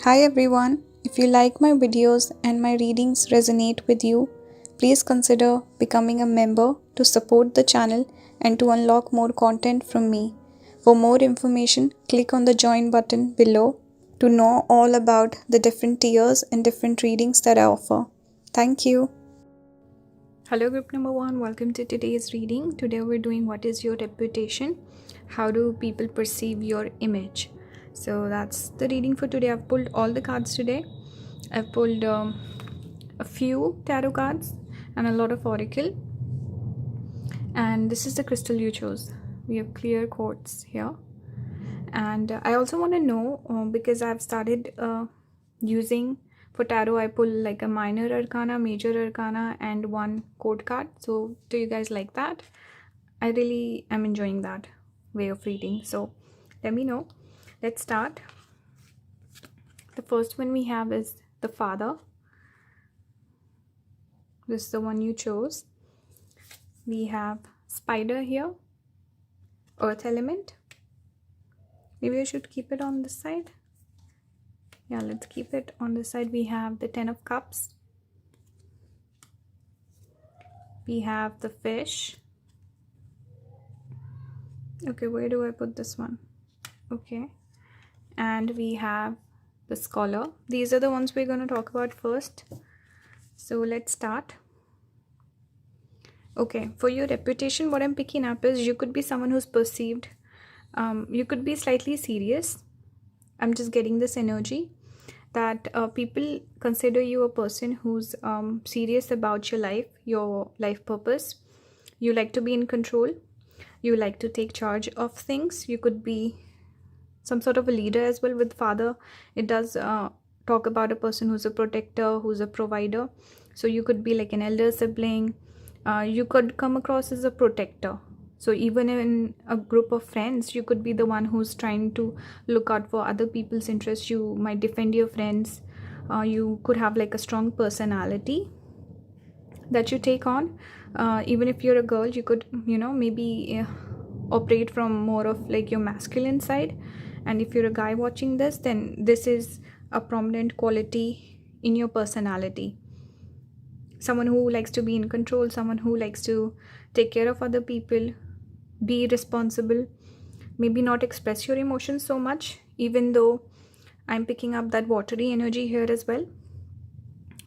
Hi everyone, if you like my videos and my readings resonate with you, please consider becoming a member to support the channel and to unlock more content from me. For more information, click on the join button below to know all about the different tiers and different readings that I offer. Thank you. Hello, group number one. Welcome to today's reading. Today we're doing What is Your Reputation? How do people perceive your image? So that's the reading for today. I've pulled all the cards today. I've pulled a few tarot cards and a lot of oracle. And this is the crystal you chose. We have clear quartz here. And I also want to know because I've started using for tarot, I pull like a minor arcana, major arcana, and one code card. So do you guys like that? I really am enjoying that way of reading. So let me know. Let's start. The first one we have is the Father. This is the one you chose. We have Spider here. Earth element. Maybe I should keep it on this side. Yeah, let's keep it on this side. We have the 10 of Cups. We have the Fish. Okay, where do I put this one? Okay. And we have the Scholar. These are the ones we're going to talk about first. So let's start. Okay, for your reputation, what I'm picking up is you could be someone who's perceived. You could be slightly serious. I'm just getting this energy that people consider you a person who's serious about your life purpose. You like to be in control. You like to take charge of things. You could be some sort of a leader as well. With Father, it does talk about a person who's a protector, who's a provider. So you could be like an elder sibling. You could come across as a protector. So even in a group of friends, you could be the one who's trying to look out for other people's interests. You might defend your friends. You could have like a strong personality that you take on. Even if you're a girl, you could, maybe operate from more of like your masculine side. And if you're a guy watching this, then this is a prominent quality in your personality. Someone who likes to be in control, someone who likes to take care of other people, be responsible, maybe not express your emotions so much, even though I'm picking up that watery energy here as well.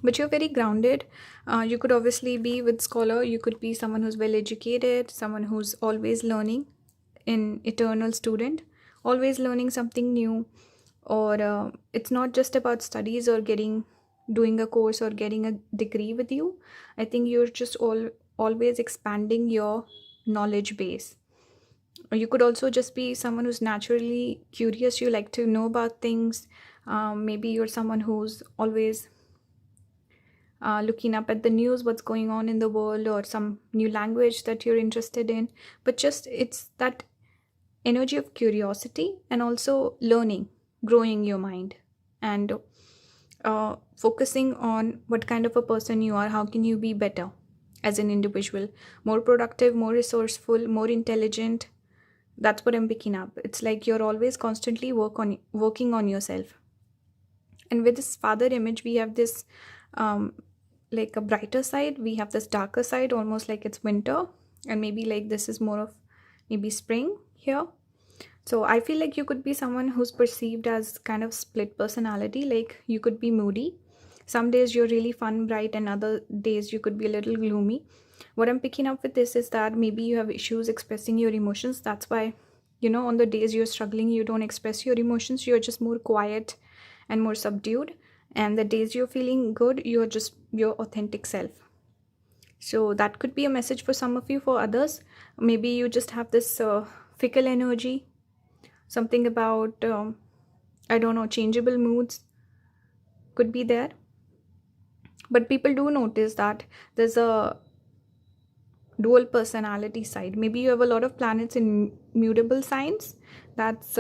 But you're very grounded. You could obviously be with Scholar. You could be someone who's well educated, someone who's always learning, an eternal student, always learning something new. Or it's not just about studies or doing a course or getting a degree with you. I think you're just always expanding your knowledge base. Or you could also just be someone who's naturally curious. You like to know about things. Maybe you're someone who's always looking up at the news, what's going on in the world, or some new language that you're interested in. But just it's that energy of curiosity and also learning, growing your mind, and focusing on what kind of a person you are. How can you be better as an individual, more productive, more resourceful, more intelligent? That's what I'm picking up. It's like you're always constantly working on yourself. And with this Father image, we have this like a brighter side, we have this darker side, almost like it's winter, and maybe like this is more of maybe spring here. So I feel like you could be someone who's perceived as kind of split personality. Like you could be moody. Some days you're really fun, bright, and other days you could be a little gloomy. What I'm picking up with this is that maybe you have issues expressing your emotions. That's why, on the days you're struggling, you don't express your emotions. You're just more quiet and more subdued. And the days you're feeling good, you're just your authentic self. So that could be a message for some of you. For others, maybe you just have this fickle energy. Something about, I don't know, changeable moods could be there. But people do notice that there's a dual personality side. Maybe you have a lot of planets in mutable signs. That's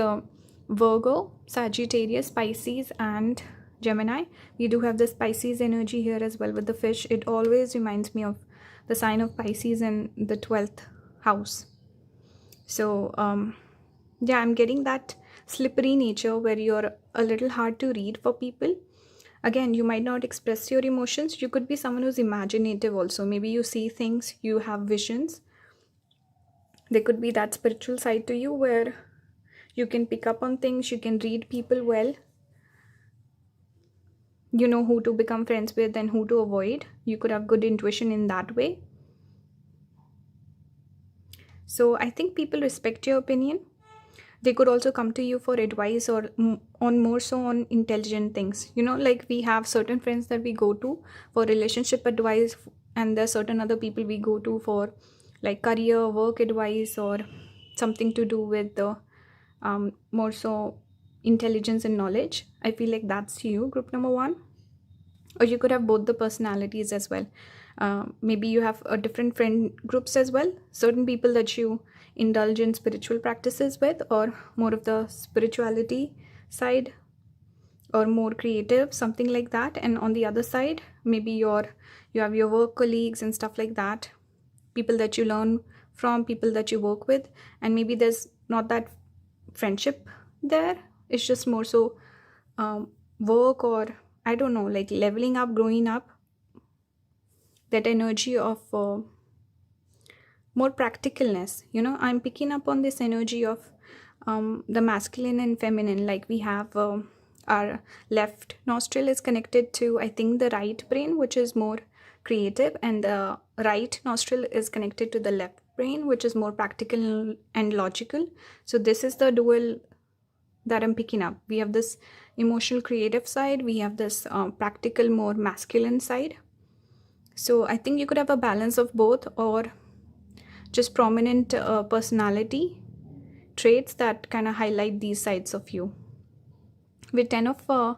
Virgo, Sagittarius, Pisces, and Gemini. We do have this Pisces energy here as well with the Fish. It always reminds me of the sign of Pisces in the 12th house. So yeah, I'm getting that slippery nature where you're a little hard to read for people. Again, you might not express your emotions. You could be someone who's imaginative also. Maybe you see things, you have visions. There could be that spiritual side to you where you can pick up on things, you can read people well. You know who to become friends with and who to avoid. You could have good intuition in that way. So I think people respect your opinion. They could also come to you for advice or on more so on intelligent things. Like we have certain friends that we go to for relationship advice, and there's certain other people we go to for like career, work advice, or something to do with the more so intelligence and knowledge. I feel like that's you, group number one. Or you could have both the personalities as well. Maybe you have a different friend groups as well, certain people that you indulge in spiritual practices with, or more of the spirituality side, or more creative, something like that. And on the other side, maybe you have your work colleagues and stuff like that, people that you learn from, people that you work with. And maybe there's not that friendship there, it's just more so work, or I don't know, like leveling up, growing up, that energy of more practicalness. I'm picking up on this energy of the masculine and feminine. Like we have our left nostril is connected to, I think, the right brain, which is more creative, and the right nostril is connected to the left brain, which is more practical and logical. So this is the dual that I'm picking up. We have this emotional creative side, we have this practical, more masculine side. So I think you could have a balance of both, or just prominent personality traits that kind of highlight these sides of you. With 10 of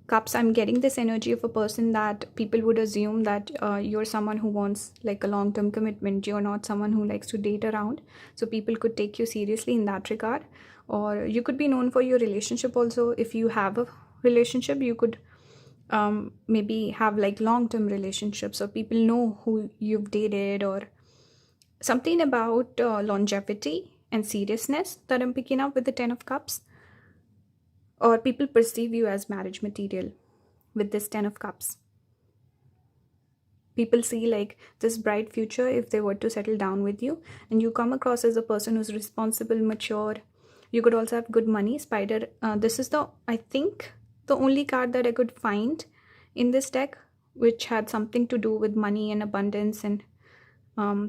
cups, I'm getting this energy of a person that people would assume that you're someone who wants like a long-term commitment. You're not someone who likes to date around, so people could take you seriously in that regard. Or you could be known for your relationship also. If you have a relationship, you could maybe have like long-term relationships, or people know who you've dated, or something about longevity and seriousness that I'm picking up with the 10 of cups. Or people perceive you as marriage material with this 10 of cups. People see like this bright future if they were to settle down with you, and you come across as a person who's responsible, mature. You could also have good money. Spider, this is I think the only card that I could find in this deck which had something to do with money and abundance, and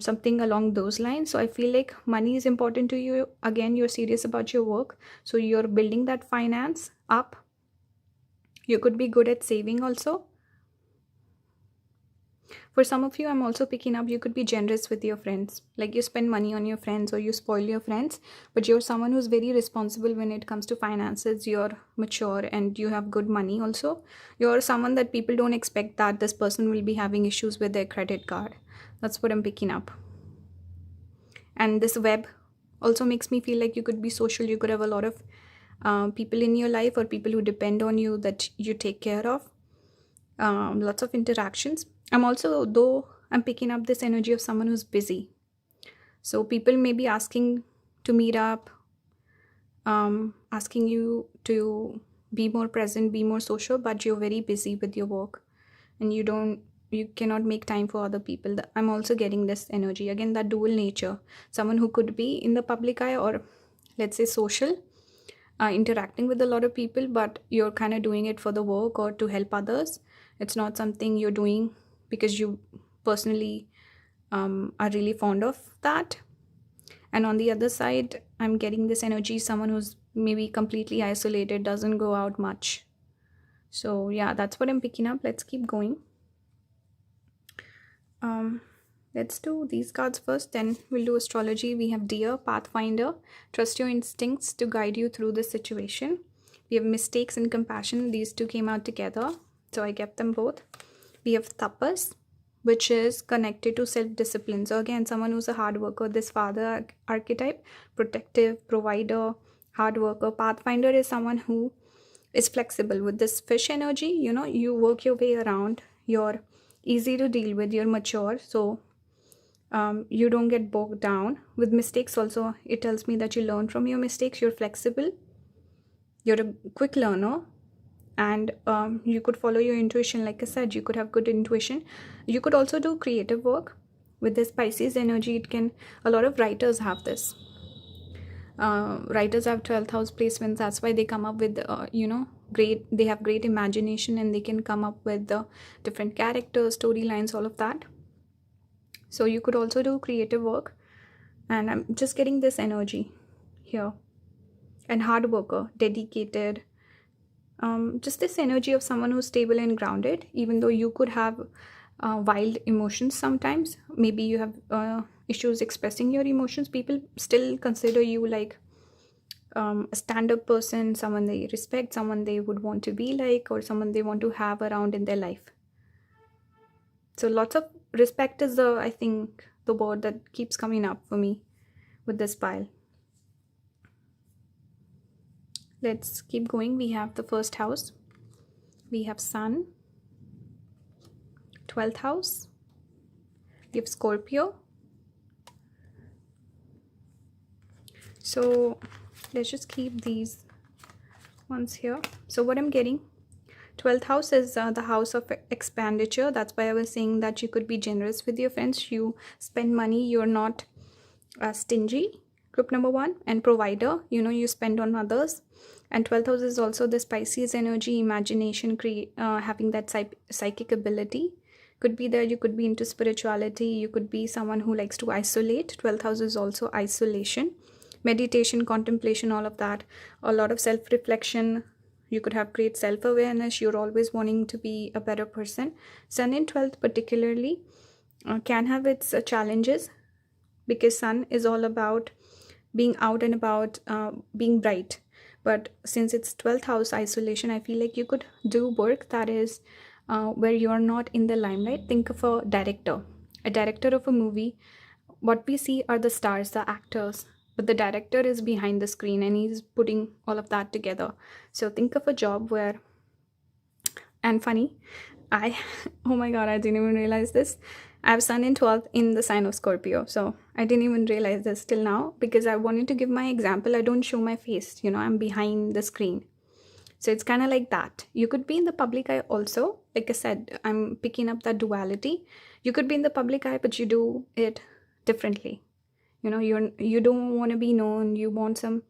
something along those lines. So I feel like money is important to you. Again, you're serious about your work, so you're building that finance up. You could be good at saving also. For some of you, I'm also picking up, you could be generous with your friends. Like you spend money on your friends, or you spoil your friends, but you're someone who's very responsible when it comes to finances. You're mature and you have good money also. You're someone that people don't expect that this person will be having issues with their credit card. That's what I'm picking up. And this web also makes me feel like you could be social. You could have a lot of people in your life, or people who depend on you that you take care of. Lots of interactions. I'm picking up this energy of someone who's busy. So people may be asking to meet up, asking you to be more present, be more social, but you're very busy with your work, and you cannot make time for other people. I'm also getting this energy. Again, that dual nature. Someone who could be in the public eye, or let's say social, interacting with a lot of people, but you're kind of doing it for the work or to help others. It's not something you're doing because you personally are really fond of that. And on the other side, I'm getting this energy, someone who's maybe completely isolated, doesn't go out much. So yeah, that's what I'm picking up. Let's keep going. Let's do these cards first, then we'll do astrology. We have Deer, Pathfinder. Trust your instincts to guide you through this situation. We have Mistakes and Compassion. These two came out together, so I kept them both. We have Tapas, which is connected to self-discipline. So again, someone who's a hard worker. This father archetype, protective, provider, hard worker. Pathfinder is someone who is flexible. With this fish energy, you work your way around. You're easy to deal with. You're mature, so you don't get bogged down. With mistakes also, it tells me that you learn from your mistakes. You're flexible. you're a quick learner, and you could follow your intuition. Like I said, you could have good intuition. You could also do creative work with this Pisces energy. It can, a lot of writers have this. Writers have 12th house placements. That's why they come up with great, they have great imagination, and they can come up with the different characters, storylines, all of that. So you could also do creative work, and I'm just getting this energy here. And hard worker, dedicated, just this energy of someone who's stable and grounded, even though you could have wild emotions sometimes. Maybe you have issues expressing your emotions. People still consider you like a stand-up person, someone they respect, someone they would want to be like, or someone they want to have around in their life. So lots of respect is I think the word that keeps coming up for me with this pile. Let's keep going. We have the first house. We have Sun, 12th house. We have Scorpio. So let's just keep these ones here. So what I'm getting, 12th house is the house of expenditure. That's why I was saying that you could be generous with your friends. You spend money. You're not stingy. Group number 1. And provider, you spend on others. And 12th house is also the Pisces energy, imagination, having that psychic ability. Could be there. You could be into spirituality. You could be someone who likes to isolate. 12th house is also isolation, meditation, contemplation, all of that. A lot of self-reflection. You could have great self-awareness. You're always wanting to be a better person. Sun in 12th particularly can have its challenges, because Sun is all about being out and about, being bright. But since it's 12th house isolation, I feel like you could do work that is where you're not in the limelight. Think of a director of a movie. What we see are the stars, the actors, but the director is behind the screen and he's putting all of that together. So think of a job where, and funny, oh my god, I didn't even realize this. I have Sun in 12th in the sign of Scorpio. So I didn't even realize this till now, because I wanted to give my example. I don't show my face, I'm behind the screen. So it's kind of like that. You could be in the public eye also. Like I said, I'm picking up that duality. You could be in the public eye, but you do it differently. You don't want to be known. You want some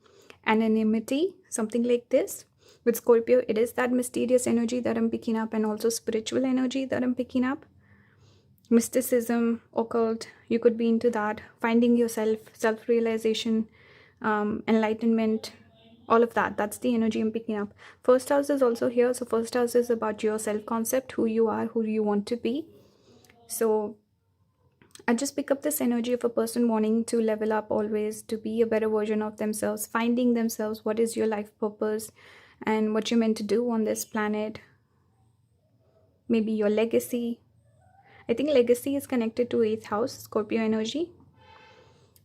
anonymity, something like this. With Scorpio, it is that mysterious energy that I'm picking up, and also spiritual energy that I'm picking up. Mysticism, occult, you could be into that. Finding yourself, self-realization, enlightenment, all of that. That's the energy I'm picking up. First house is also here. So first house is about your self-concept, who you are, who you want to be. So I just pick up this energy of a person wanting to level up always, to be a better version of themselves, finding themselves, what is your life purpose, and what you're meant to do on this planet. Maybe your legacy. I think legacy is connected to 8th house, Scorpio energy.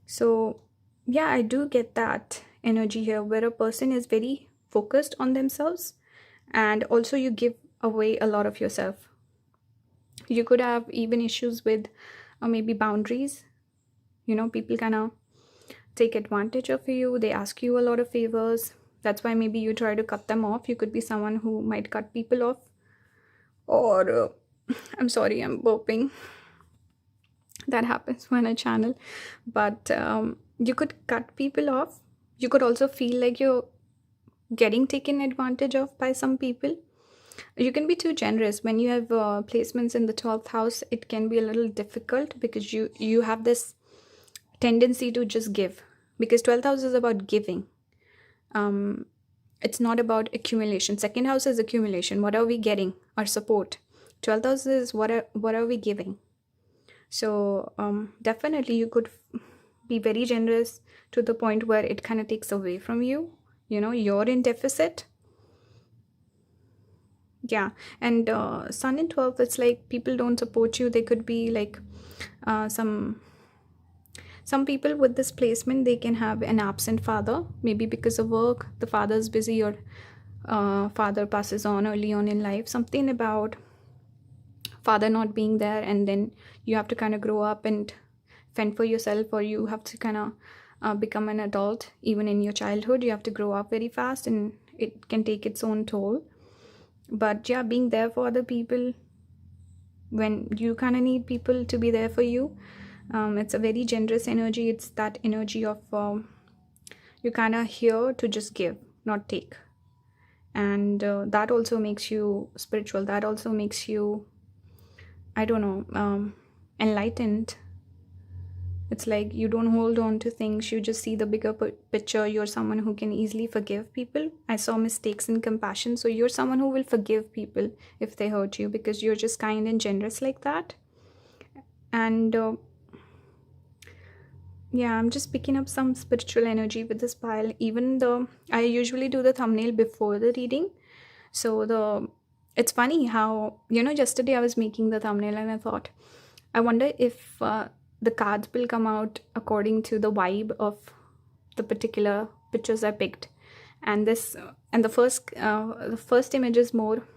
So yeah, I do get that energy here, where a person is very focused on themselves, and also you give away a lot of yourself. You could have even issues with maybe boundaries. People kind of take advantage of you. They ask you a lot of favors. That's why maybe you try to cut them off. You could be someone who might cut people off. Or I'm sorry, I'm burping. That happens when I channel. But you could cut people off. You could also feel like you're getting taken advantage of by some people. You can be too generous. When you have placements in the 12th house, it can be a little difficult, because you have this tendency to just give, because 12th house is about giving. It's not about accumulation. Second house is accumulation. What are we getting? Our support. 12th house is what are we giving? So definitely you could be very generous to the point where it kind of takes away from you. You're in deficit. Yeah. And Sun in 12th, it's like people don't support you. They could be like some people with this placement, they can have an absent father, maybe because of work. The father is busy, or father passes on early on in life. Something about father not being there, and then you have to kind of grow up and fend for yourself, or you have to kind of become an adult. Even in your childhood, you have to grow up very fast, and it can take its own toll. But yeah, being there for other people when you kind of need people to be there for you, it's a very generous energy. It's that energy of you kind of here to just give, not take. And that also makes you spiritual. That also makes you, I don't know, enlightened. It's like you don't hold on to things, you just see the bigger picture. You're someone who can easily forgive people. I saw mistakes in compassion. So you're someone who will forgive people if they hurt you, because you're just kind and generous like that. And yeah, I'm just picking up some spiritual energy with this pile, even though I usually do the thumbnail before the reading. So it's funny how, yesterday I was making the thumbnail and I thought, I wonder if the cards will come out according to the vibe of the particular pictures I picked. And the first image is more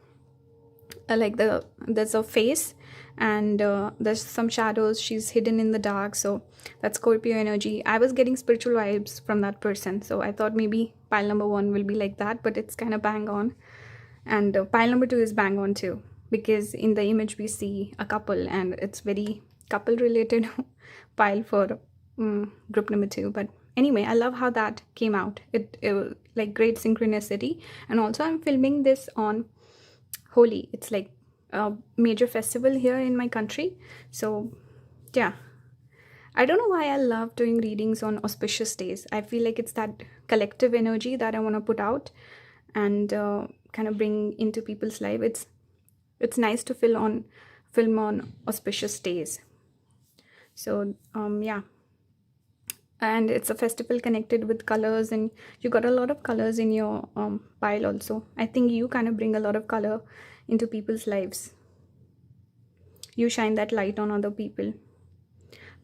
like there's a face, and there's some shadows. She's hidden in the dark, so that's Scorpio energy. I was getting spiritual vibes from that person, so I thought maybe pile number 1 will be like that, but it's kind of bang on. And pile number 2 is bang on too, because in the image we see a couple, and it's very couple related pile for group number 2. But anyway, I love how that came out. It was like great synchronicity. And also I'm filming this on Holi. It's like a major festival here in my country. So yeah, I don't know why I love doing readings on auspicious days. I feel like it's that collective energy that I want to put out and kind of bring into people's life. It's nice to film on auspicious days. So yeah, and it's a festival connected with colors, and you got a lot of colors in your pile also. I think you kind of bring a lot of color into people's lives. You shine that light on other people.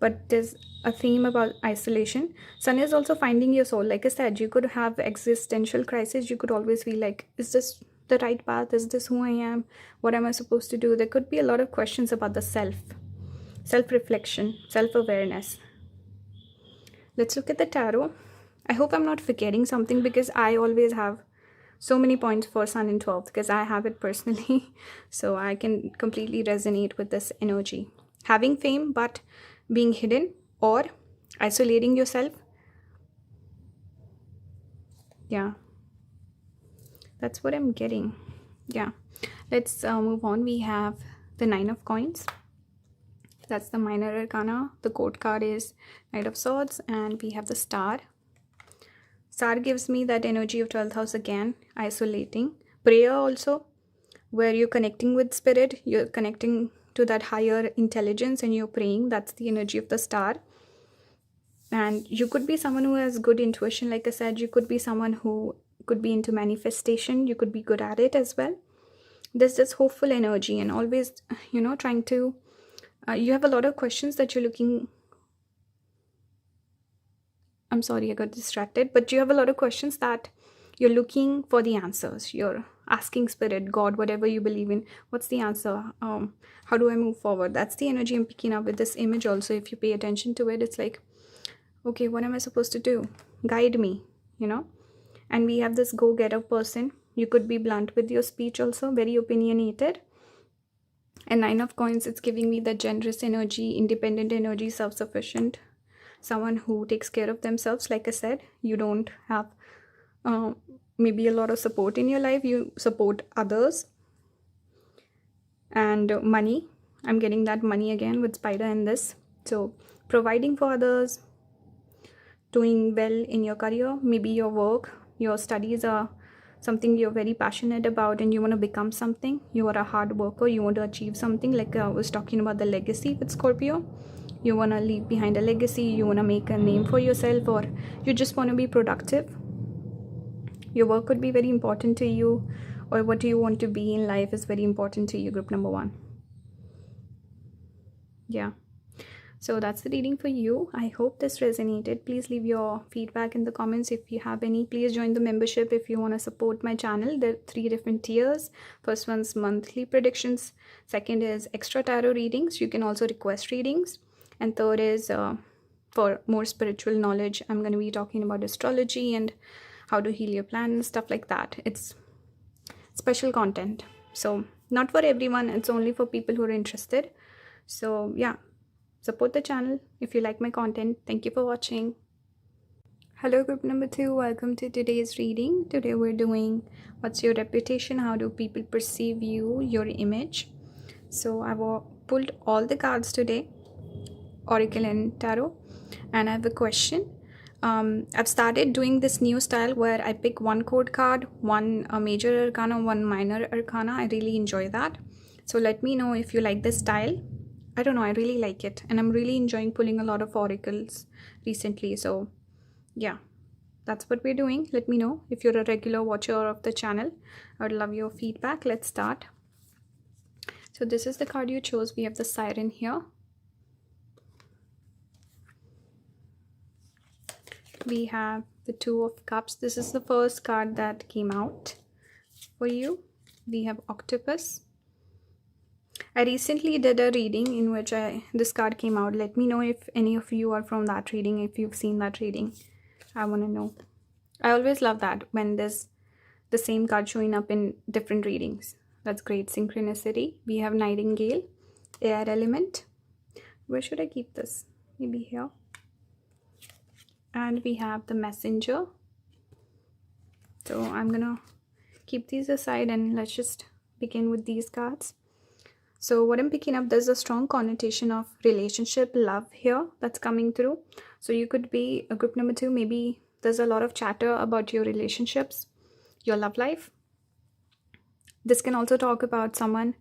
But there's a theme about isolation. Sun is also finding your soul. Like I said, you could have existential crisis. You could always feel like, is this the right path? Is this who I am? What am I supposed to do? There could be a lot of questions about the self-reflection, self-awareness. Let's look at the tarot. I hope I'm not forgetting something, because I always have so many points for Sun in 12th, because I have it personally. So I can completely resonate with this energy. Having fame but being hidden, or isolating yourself. Yeah, that's what I'm getting. Yeah, let's move on. We have the 9 of coins. That's the minor arcana. The court card is Knight of Swords, and we have the star. Star gives me that energy of 12th house again, isolating. Prayer also, where you're connecting with spirit, you're connecting to that higher intelligence and you're praying. That's the energy of the star. And you could be someone who has good intuition. Like I said, you could be someone who could be into manifestation. You could be good at it as well. There's this hopeful energy, and always, trying to you have a lot of questions that you're looking. I'm sorry, I got distracted. But you have a lot of questions that you're looking for the answers. You're asking spirit, God, whatever you believe in, what's the answer? How do I move forward? That's the energy I'm picking up with this image also. If you pay attention to it, it's like, okay, what am I supposed to do? Guide me, And we have this go-getter person. You could be blunt with your speech also, very opinionated. And 9 of coins, it's giving me the generous energy, independent energy, self-sufficient. Someone who takes care of themselves. Like I said, you don't have maybe a lot of support in your life. You support others. And money. I'm getting that money again with spider in this. So providing for others. Doing well in your career. Maybe your work. Your studies are something you're very passionate about, and you want to become something. You are a hard worker. You want to achieve something. Like I was talking about the legacy with Scorpio. You want to leave behind a legacy. You want to make a name for yourself, or you just want to be productive. Your work could be very important to you, or what you want to be in life is very important to you, group number 1. Yeah. So that's the reading for you. I hope this resonated. Please leave your feedback in the comments if you have any. Please join the membership if you want to support my channel. There are 3 different tiers. First one's monthly predictions. Second is extra tarot readings. You can also request readings. And third is for more spiritual knowledge. I'm going to be talking about astrology and how to heal your plants, stuff like that. It's special content, so not for everyone, it's only for people who are interested. So yeah, support the channel if you like my content. Thank you for watching. Hello group number 2, welcome to today's reading. Today we're doing what's your reputation, how do people perceive you, your image. So I've pulled all the cards today, Oracle and Tarot, and I have a question. I've started doing this new style where I pick one code card, one major arcana, one minor arcana. I really enjoy that. So let me know if you like this style. I don't know, I really like it, and I'm really enjoying pulling a lot of oracles recently. So yeah, that's what we're doing. Let me know if you're a regular watcher of the channel. I would love your feedback. Let's start. So this is the card you chose. We have the Siren here. We have the Two of Cups. This is the first card that came out for you. We have Octopus. I recently did a reading in which this card came out. Let me know if any of you are from that reading, if you've seen that reading. I want to know. I always love that when there's the same card showing up in different readings. That's great synchronicity. We have Nightingale, Air Element. Where should I keep this? Maybe here. And we have the Messenger. So I'm gonna keep these aside and let's just begin with these cards. So what I'm picking up, there's a strong connotation of relationship, love here that's coming through. So you could be a group number 2, maybe there's a lot of chatter about your relationships, your love life. This can also talk about someone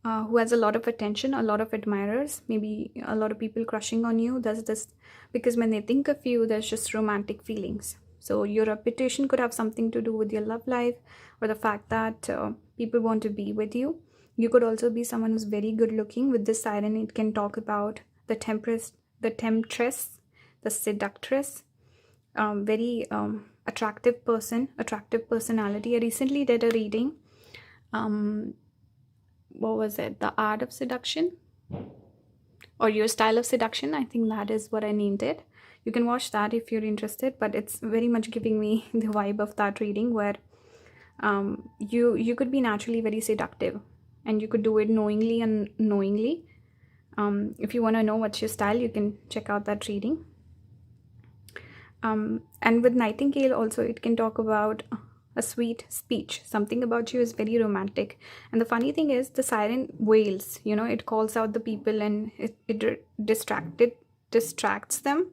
who has a lot of attention, a lot of admirers, maybe a lot of people crushing on you. There's this, because when they think of you, there's just romantic feelings. So your reputation could have something to do with your love life, or the fact that people want to be with you. You could also be someone who's very good looking. With this Siren, it can talk about the temptress, the seductress, very attractive person, attractive personality. I recently did a reading. What was it? The Art of Seduction, or Your Style of Seduction. I think that is what I named it. You can watch that if you're interested, but it's very much giving me the vibe of that reading where you could be naturally very seductive, and you could do it knowingly and unknowingly. If you want to know what's your style, you can check out that reading. And with Nightingale also, it can talk about a sweet speech. Something about you is very romantic. And the funny thing is, the Siren wails, you know, it calls out the people, and it distracts them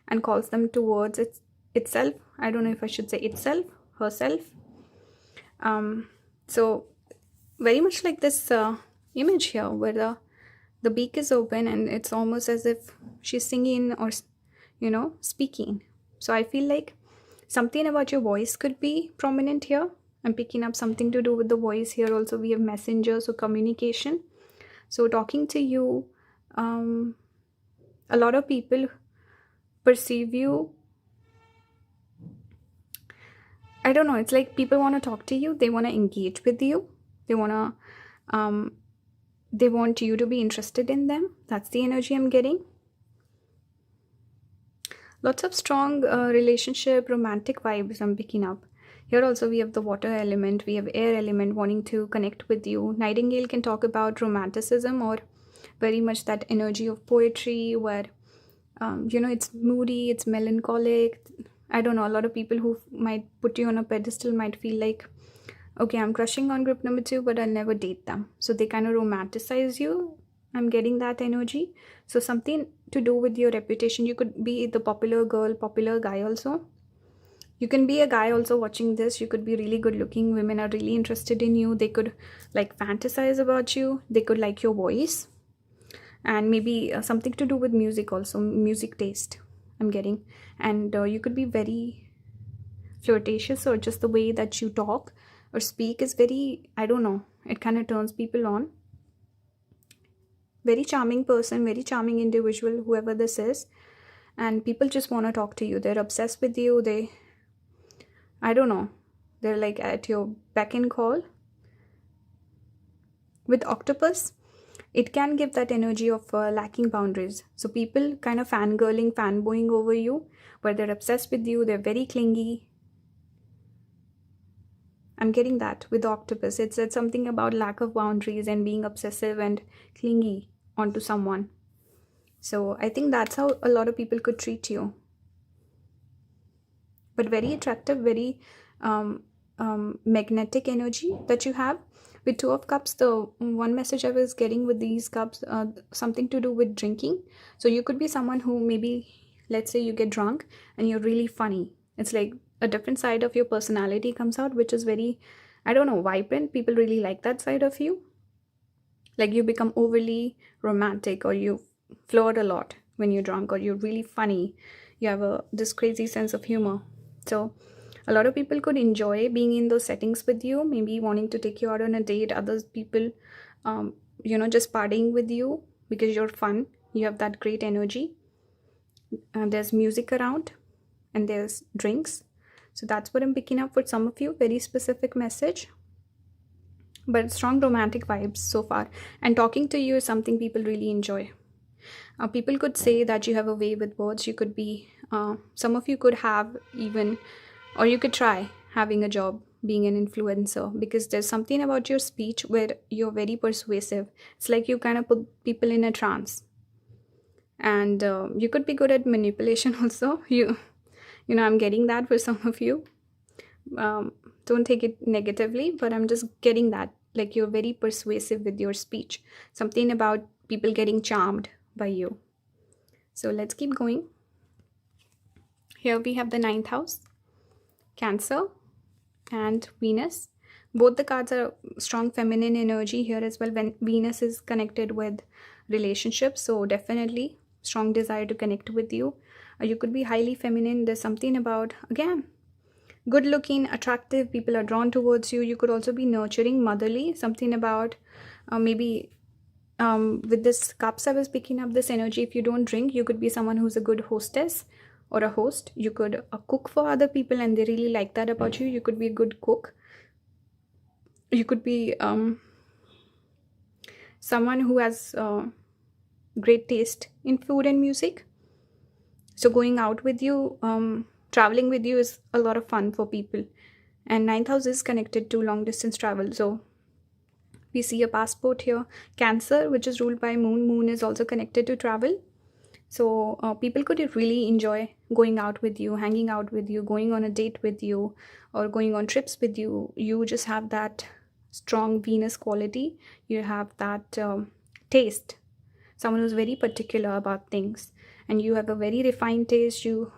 and calls them towards itself. I don't know if I should say itself, herself. So very much like this image here where the beak is open and it's almost as if she's singing or, you know, speaking. So I feel like something about your voice could be prominent here. I'm picking up something to do with the voice here. Also, we have messenger, so communication. So talking to you, a lot of people perceive you. I don't know. It's like people want to talk to you. They want to engage with you. They want you to be interested in them. That's the energy I'm getting. Lots of strong relationship, romantic vibes I'm picking up. Here also we have the water element, we have air element wanting to connect with you. Nightingale can talk about romanticism, or very much that energy of poetry where, you know, it's moody, it's melancholic. I don't know, a lot of people who might put you on a pedestal might feel like, okay, I'm crushing on group number 2, but I'll never date them. So they kind of romanticize you. I'm getting that energy. So something to do with your reputation. You could be the popular girl, popular guy also. You can be a guy also watching this. You could be really good looking. Women are really interested in you. They could like fantasize about you. They could like your voice. And maybe something to do with music also. Music taste I'm getting. And you could be very flirtatious, or just the way that you talk or speak is very, I don't know, it kind of turns people on. Very charming person, very charming individual, whoever this is. And people just want to talk to you. They're obsessed with you. I don't know, they're like at your beck and call. With Octopus, it can give that energy of lacking boundaries. So people kind of fangirling, fanboying over you, where they're obsessed with you. They're very clingy. I'm getting that with the octopus. It's something about lack of boundaries and being obsessive and clingy onto someone. So I think that's how a lot of people could treat you. But very attractive, very magnetic energy that you have. With Two of Cups, the one message I was getting with these cups, something to do with drinking. So you could be someone who maybe, let's say you get drunk and you're really funny. It's like a different side of your personality comes out, which is very, I don't know, vibrant. People really like that side of you. Like you become overly romantic, or you flirt a lot when you're drunk, or you're really funny. You have this crazy sense of humor. So a lot of people could enjoy being in those settings with you, maybe wanting to take you out on a date. Others people, just partying with you because you're fun. You have that great energy. There's music around and there's drinks. So that's what I'm picking up for some of you. Very specific message, but strong romantic vibes so far. And talking to you is something people really enjoy. People could say that you have a way with words. You could be, some of you could have even, or you could try having a job being an influencer, because there's something about your speech where you're very persuasive. It's like you kind of put people in a trance. And you could be good at manipulation also. I'm getting that for some of you. Don't take it negatively, but I'm just getting that. Like you're very persuasive with your speech. Something about people getting charmed by you. So let's keep going. Here we have the 9th house, Cancer and Venus. Both the cards are strong feminine energy here as well. When Venus is connected with relationships, so definitely strong desire to connect with you. You could be highly feminine. There's something about, again, good looking, attractive. People are drawn towards you. You could also be nurturing, motherly. Something about maybe with this cups, I was picking up this energy. If you don't drink, you could be someone who's a good hostess or a host. You could cook for other people and they really like that about you. You could be a good cook. You could be someone who has great taste in food and music. So going out with you, traveling with you is a lot of fun for people. And 9th house is connected to long distance travel. So we see a passport here. Cancer, which is ruled by moon. Moon is also connected to travel. So people could really enjoy going out with you, hanging out with you, going on a date with you, or going on trips with you. You just have that strong Venus quality. You have that taste. Someone who's very particular about things. And you have a very refined taste. You,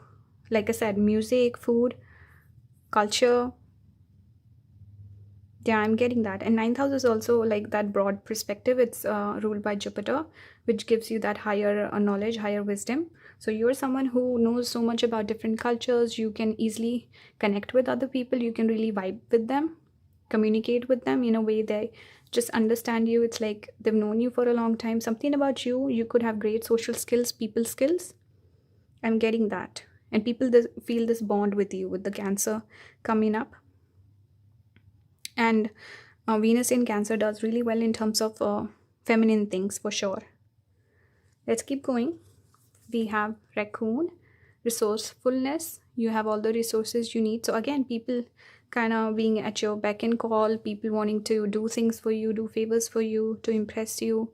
like I said, music, food, culture. Yeah, I'm getting that. And 9th house is also like that broad perspective. It's ruled by Jupiter, which gives you that higher knowledge, higher wisdom. So you're someone who knows so much about different cultures. You can easily connect with other people. You can really vibe with them, communicate with them in a way they just understand you. It's like they've known you for a long time. Something about you. You could have great social skills, people skills. I'm getting that. And people feel this bond with you with the Cancer coming up. And Venus in Cancer does really well in terms of feminine things for sure. Let's keep going. We have Raccoon, resourcefulness. You have all the resources you need. So again, people kind of being at your beck and call, people wanting to do things for you, do favors for you, to impress you.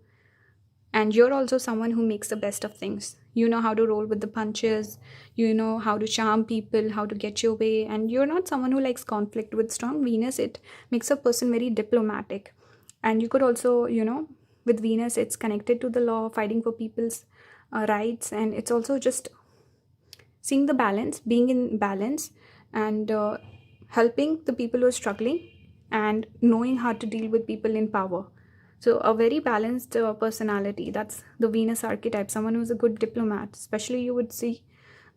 And you're also someone who makes the best of things. You know how to roll with the punches. You know how to charm people, how to get your way. And you're not someone who likes conflict. With strong Venus, it makes a person very diplomatic. And you could also, with Venus, it's connected to the law, fighting for people's rights. And it's also just seeing the balance, being in balance, and helping the people who are struggling, and knowing how to deal with people in power. So a very balanced personality. That's the Venus archetype. Someone who's a good diplomat. Especially you would see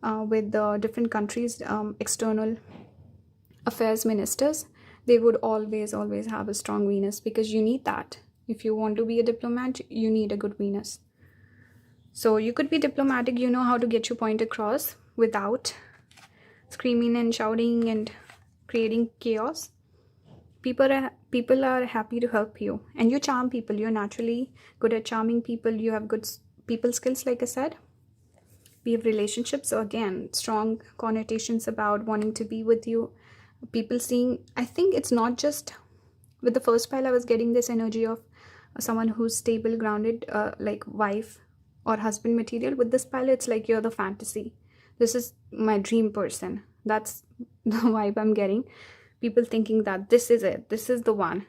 with different countries, external affairs ministers. They would always have a strong Venus, because you need that. If you want to be a diplomat, you need a good Venus. So you could be diplomatic. You know how to get your point across without screaming and shouting and creating chaos. People are happy to help you, and you charm people. You're naturally good at charming people. You have good people skills, like I said. We have relationships, so again, strong connotations about wanting to be with you, People seeing, I think it's not just with the first pile, I was getting this energy of someone who's stable, grounded, like wife or husband material. With this pile, it's like you're the fantasy. This is my dream person. That's the vibe I'm getting. People thinking that this is it, this is the one,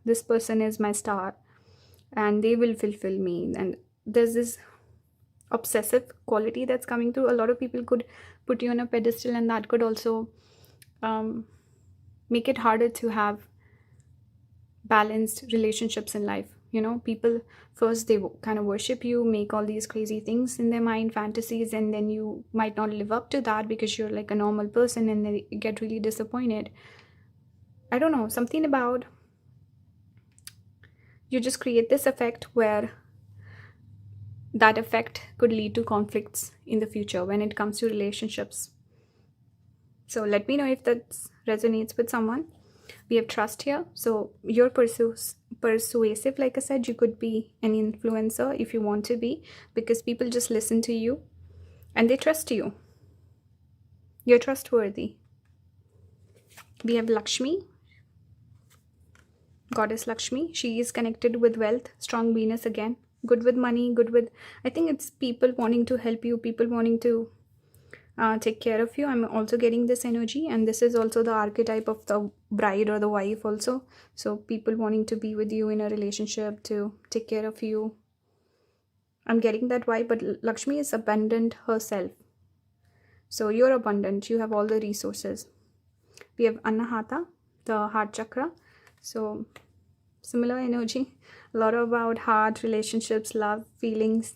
this person is my star and they will fulfill me. And there's this obsessive quality that's coming through. A lot of people could put you on a pedestal, and that could also make it harder to have balanced relationships in life. People first, they kind of worship you, make all these crazy things in their mind, fantasies, and then you might not live up to that because you're like a normal person, and they get really disappointed. I don't know, something about you just create this effect where that effect could lead to conflicts in the future when it comes to relationships. So let me know if that resonates with someone. We have trust here. So you're persuasive. Like I said, you could be an influencer if you want to be, because people just listen to you and they trust you. You're trustworthy. We have Lakshmi, goddess Lakshmi. She is connected with wealth, strong Venus again, good with money, good with, I think it's people wanting to help you, people wanting to take care of you. I'm also getting this energy, and this is also the archetype of the bride or the wife also. So people wanting to be with you in a relationship, to take care of you. I'm getting that vibe. But Lakshmi is abundant herself, so you're abundant, you have all the resources. We have Anahata, the heart chakra. So similar energy, a lot about heart, relationships, love, feelings,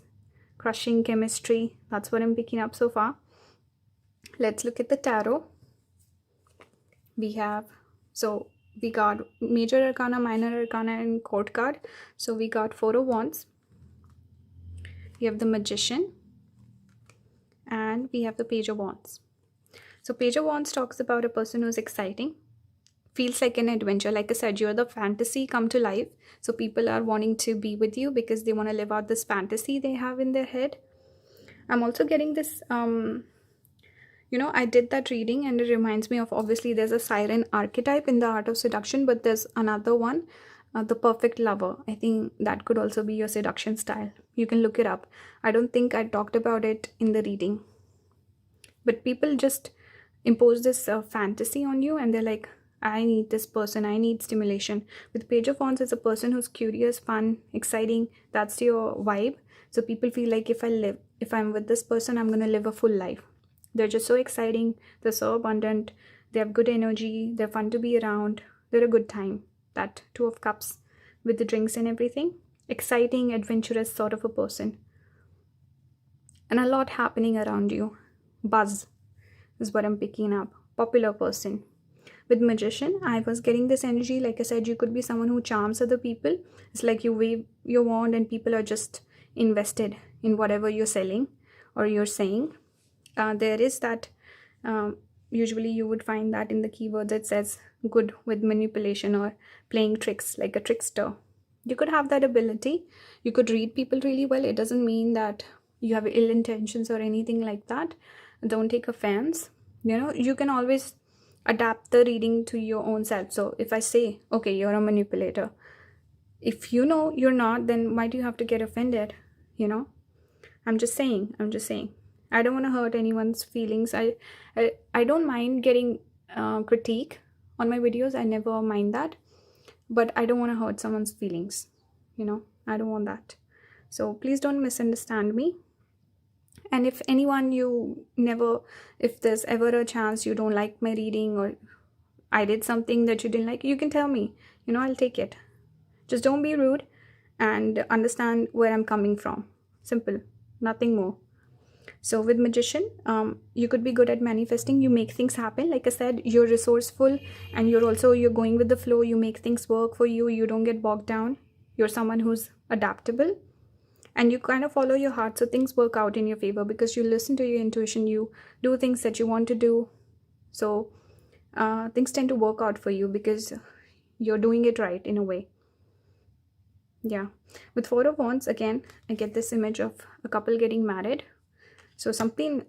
crushing, chemistry. That's what I'm picking up so far. Let's look at the tarot. We got major arcana, minor arcana, and court card. So we got Four of Wands, we have the Magician, and we have the Page of Wands. So Page of Wands talks about a person who's exciting, feels like an adventure. Like I said, you're the fantasy come to life. So people are wanting to be with you because they want to live out this fantasy they have in their head. I'm also getting this I did that reading, and it reminds me of, obviously there's a siren archetype in the art of seduction, but there's another one, the perfect lover. I think that could also be your seduction style. You can look it up. I don't think I talked about it in the reading, but people just impose this fantasy on you, and they're like, I need this person, I need stimulation. With Page of Wands, it's a person who's curious, fun, exciting. That's your vibe. So people feel like if I'm with this person, I'm going to live a full life. They're just so exciting, they're so abundant, they have good energy, they're fun to be around, they're a good time. That Two of Cups with the drinks and everything. Exciting, adventurous sort of a person. And a lot happening around you. Buzz is what I'm picking up. Popular person. With Magician, I was getting this energy. Like I said, you could be someone who charms other people. It's like you wave your wand and people are just invested in whatever you're selling or you're saying. There is that, usually you would find that in the keywords it says good with manipulation or playing tricks, like a trickster. You could have that ability. You could read people really well. It doesn't mean that you have ill intentions or anything like that. Don't take offense. You can always adapt the reading to your own self. So if I say, okay, you're a manipulator, if you know you're not, then why do you have to get offended? I'm just saying. I don't want to hurt anyone's feelings. I don't mind getting critique on my videos. I never mind that. But I don't want to hurt someone's feelings. I don't want that. So please don't misunderstand me. And if anyone if there's ever a chance you don't like my reading, or I did something that you didn't like, you can tell me. I'll take it. Just don't be rude and understand where I'm coming from. Simple. Nothing more. So with Magician, you could be good at manifesting. You make things happen. Like I said, you're resourceful, and you're going with the flow. You make things work for you. You don't get bogged down. You're someone who's adaptable, and you kind of follow your heart. So things work out in your favor because you listen to your intuition. You do things that you want to do. So things tend to work out for you because you're doing it right in a way. Yeah. With Four of Wands, again, I get this image of a couple getting married. So something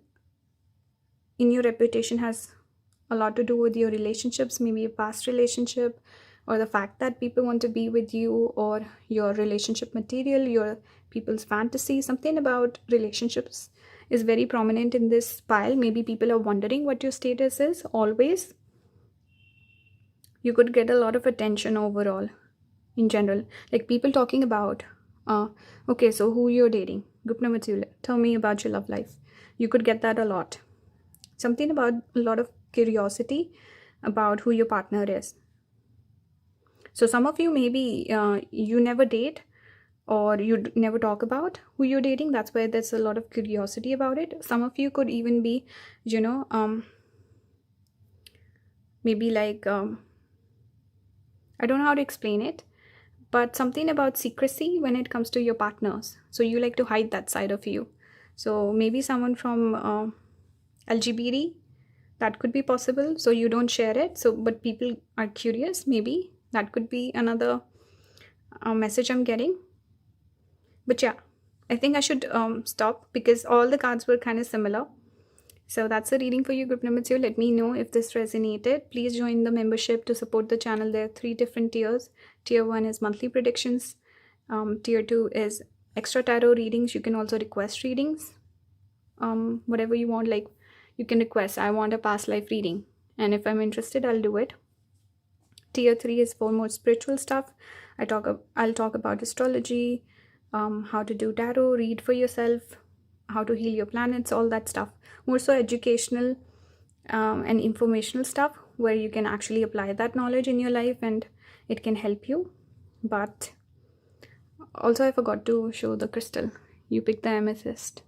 in your reputation has a lot to do with your relationships, maybe a past relationship, or the fact that people want to be with you, or your relationship material, your people's fantasy. Something about relationships is very prominent in this pile. Maybe people are wondering what your status is always. You could get a lot of attention overall in general, like people talking about, okay, so who you're dating, group number 2, tell me about your love life. You could get that a lot. Something about a lot of curiosity about who your partner is. So some of you, maybe you never date, or you never talk about who you're dating. That's why there's a lot of curiosity about it. Some of you could even be, maybe like, I don't know how to explain it, but something about secrecy when it comes to your partners. So you like to hide that side of you. So maybe someone from LGBT, that could be possible. So you don't share it. So, but people are curious. Maybe that could be another message I'm getting. But yeah, I think I should stop because all the cards were kind of similar. So that's a reading for you, group number 2. Let me know if this resonated. Please join the membership to support the channel. There are 3 different tiers. Tier 1 is monthly predictions. Tier 2 is extra tarot readings. You can also request readings. Whatever you want, like you can request, I want a past life reading. And if I'm interested, I'll do it. Tier 3 is for more spiritual stuff. I'll talk about astrology, how to do tarot, read for yourself, how to heal your planets, all that stuff. More so educational and informational stuff where you can actually apply that knowledge in your life and it can help you. But also I forgot to show the crystal. You picked the amethyst,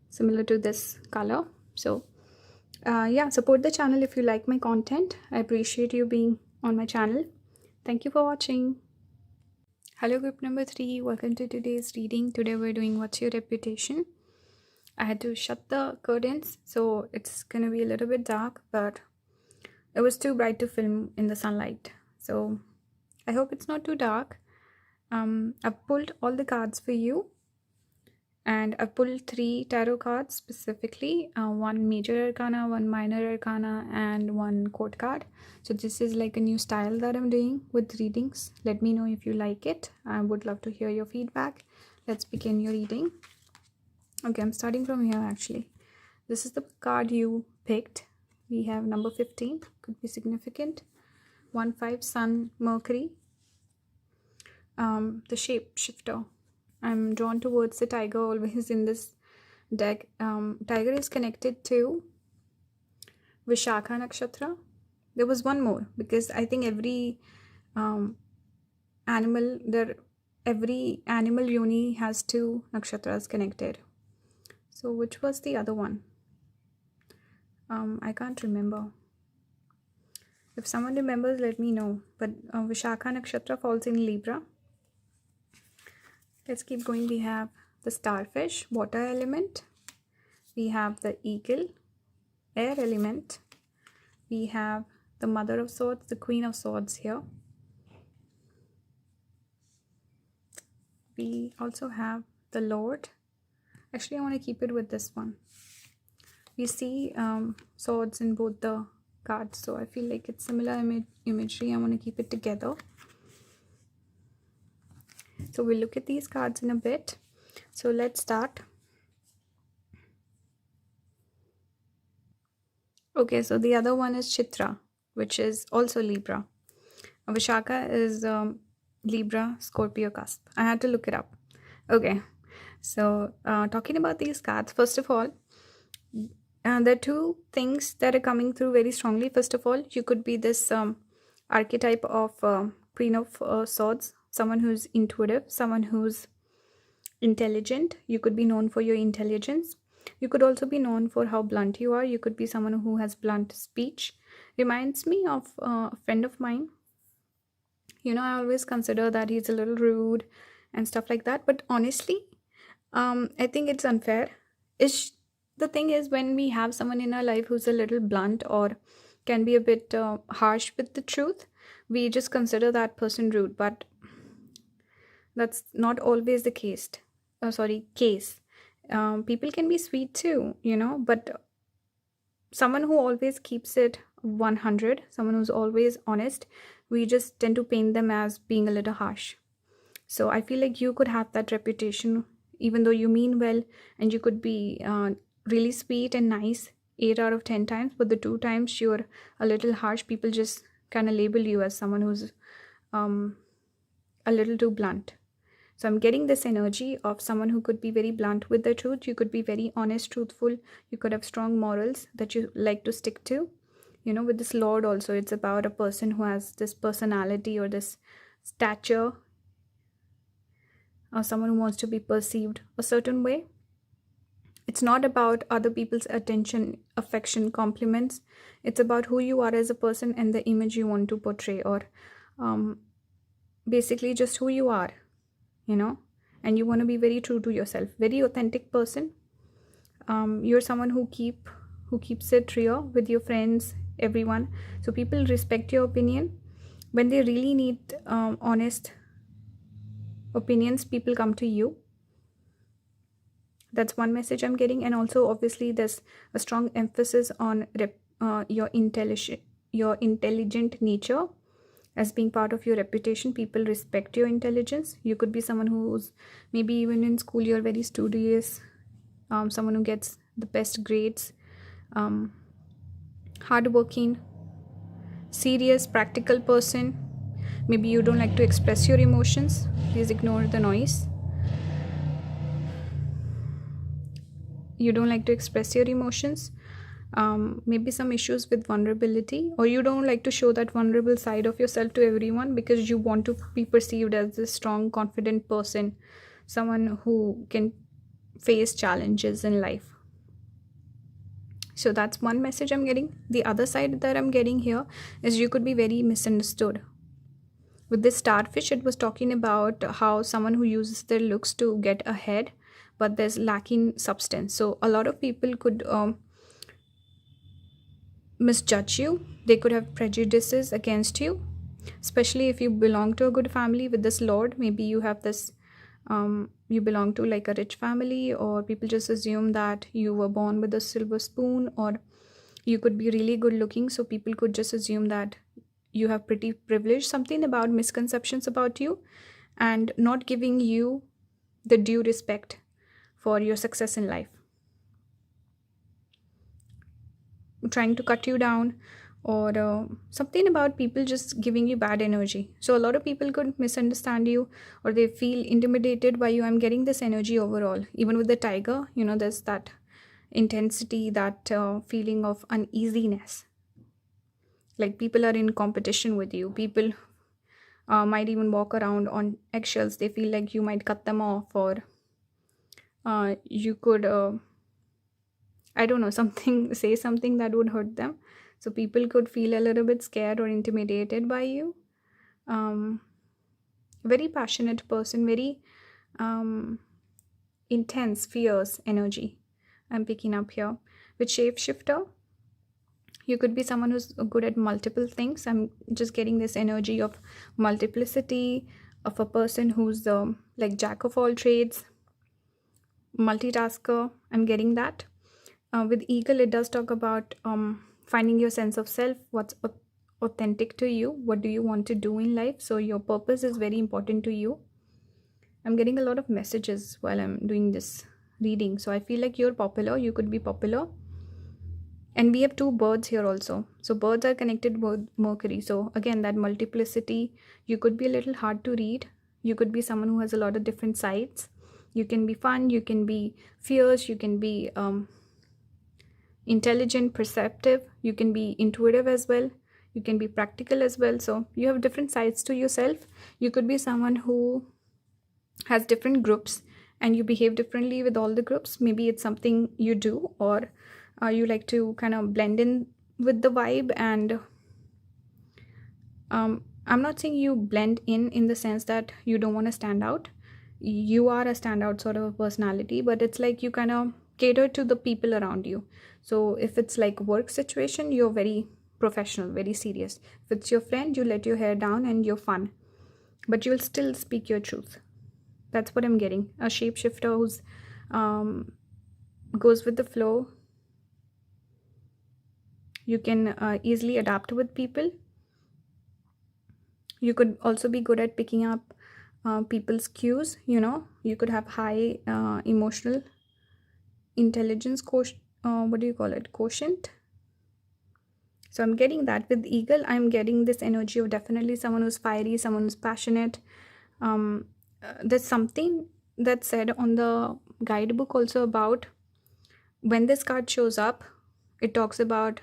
similar to this color. So yeah, support the channel if you like my content. I appreciate you being on my channel. Thank you for watching. Hello, group number 3. Welcome to today's reading. Today we're doing What's Your Reputation. I had to shut the curtains, so it's gonna be a little bit dark, but it was too bright to film in the sunlight. So I hope it's not too dark. I've pulled all the cards for you, and I've pulled 3 tarot cards specifically, 1 major arcana, 1 minor arcana, and 1 court card. So this is like a new style that I'm doing with readings. Let me know if you like it. I would love to hear your feedback. Let's begin your reading. Okay, I'm starting from here actually. This is the card you picked. We have number 15, could be significant. 1-5, Sun, Mercury. The shape shifter. I'm drawn towards the tiger always in this deck. Tiger is connected to Vishakha Nakshatra. There was one more because I think every animal yoni has 2 nakshatras connected. So which was the other one? I can't remember. If someone remembers, let me know. But Vishakha Nakshatra falls in Libra. Let's keep going. We have the starfish, water element. We have the eagle, air element. We have the mother of swords, the queen of swords here. We also have the lord. Actually, I want to keep it with this one. We see swords in both the cards, so I feel like it's similar imagery. I want to keep it together. So we'll look at these cards in a bit. So let's start. Okay, so the other one is Chitra, which is also Libra. Vishakha is Libra, Scorpio cusp. I had to look it up. Okay, so talking about these cards, first of all, there are 2 things that are coming through very strongly. First of all, you could be this archetype of Queen of Swords, someone who's intuitive, someone who's intelligent. You could be known for your intelligence. You could also be known for how blunt you are. You could be someone who has blunt speech. Reminds me of a friend of mine. I always consider that he's a little rude and stuff like that. But honestly, I think it's unfair. The thing is, when we have someone in our life who's a little blunt or can be a bit harsh with the truth, we just consider that person rude. But that's not always the case. People can be sweet too, but someone who always keeps it 100, someone who's always honest, we just tend to paint them as being a little harsh. So I feel like you could have that reputation, even though you mean well, and you could be really sweet and nice 8 out of 10 times, but the 2 times you're a little harsh, people just kind of label you as someone who's a little too blunt. So I'm getting this energy of someone who could be very blunt with the truth. You could be very honest, truthful. You could have strong morals that you like to stick to. You know, with this Lord also, it's about a person who has this personality or this stature, or someone who wants to be perceived a certain way. It's not about other people's attention, affection, compliments. It's about who you are as a person and the image you want to portray, or basically just who you are, you know, and you want to be very true to yourself, very authentic person. You're someone who keeps it real with your friends, everyone. So people respect your opinion. When they really need honest opinions, people come to you. That's one message I'm getting. And also obviously there's a strong emphasis on your intelligent nature as being part of your reputation. People respect your intelligence. You could be someone who's maybe even in school you're very studious, someone who gets the best grades, hardworking, serious, practical person. Maybe you don't like to express your emotions. Please ignore the noise. You don't like to express your emotions. Maybe some issues with vulnerability, or you don't like to show that vulnerable side of yourself to everyone because you want to be perceived as a strong, confident person, someone who can face challenges in life. So that's one message I'm getting. The other side that I'm getting here is you could be very misunderstood. With this starfish, it was talking about how someone who uses their looks to get ahead, but there's lacking substance. So a lot of people could misjudge you. They could have prejudices against you, especially if you belong to a good family. With this Lord, maybe you have this you belong to like a rich family, or people just assume that you were born with a silver spoon, or you could be really good looking, so people could just assume that you have pretty privilege. Something about misconceptions about you and not giving you the due respect for your success in life, trying to cut you down, or something about people just giving you bad energy. So a lot of people could misunderstand you, or they feel intimidated by you. I'm getting this energy overall. Even with the tiger, you know, there's that intensity, that feeling of uneasiness, like people are in competition with you. People might even walk around on eggshells. They feel like you might cut them off, or you could I don't know, something, say something that would hurt them. So people could feel a little bit scared or intimidated by you. Very passionate person, very intense, fierce energy I'm picking up here. With shapeshifter, you could be someone who's good at multiple things. I'm just getting this energy of multiplicity, of a person who's like jack of all trades, multitasker. I'm getting that. With eagle, it does talk about finding your sense of self, what's authentic to you, what do you want to do in life. So your purpose is very important to you. I'm getting a lot of messages while I'm doing this reading. So I feel like you're popular, you could be popular. And we have two birds here also. So birds are connected with Mercury. So again, that multiplicity, you could be a little hard to read. You could be someone who has a lot of different sides. You can be fun, you can be fierce, you can be intelligent, perceptive, you can be intuitive as well, you can be practical as well. So you have different sides to yourself. You could be someone who has different groups and you behave differently with all the groups. Maybe it's something you do, or you like to kind of blend in with the vibe. And I'm not saying you blend in the sense that you don't want to stand out. You are a standout sort of a personality, but it's like you kind of cater to the people around you. So if it's like work situation, you're very professional, very serious. If it's your friend, you let your hair down and you're fun, but you'll still speak your truth. That's what I'm getting. A shapeshifter who's goes with the flow, You can easily adapt with people. You could also be good at picking up people's cues. You could have high emotional intelligence what do you call it, quotient. So I'm getting that with eagle. I'm getting this energy of definitely someone who's fiery, someone who's passionate. There's something that's said on the guidebook also about when this card shows up. It talks about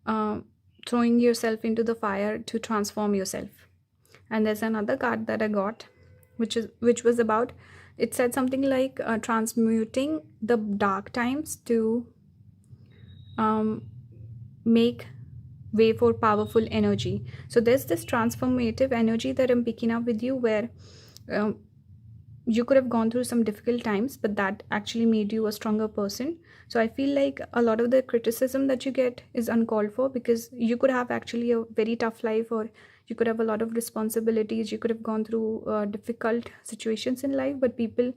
uh, throwing yourself into the fire to transform yourself. And there's another card that I got, which was about, it said something like transmuting the dark times to make way for powerful energy. So there's this transformative energy that I'm picking up with you, where um, you could have gone through some difficult times, but that actually made you a stronger person. So I feel like a lot of the criticism that you get is uncalled for, because you could have actually a very tough life, or you could have a lot of responsibilities, you could have gone through difficult situations in life, but people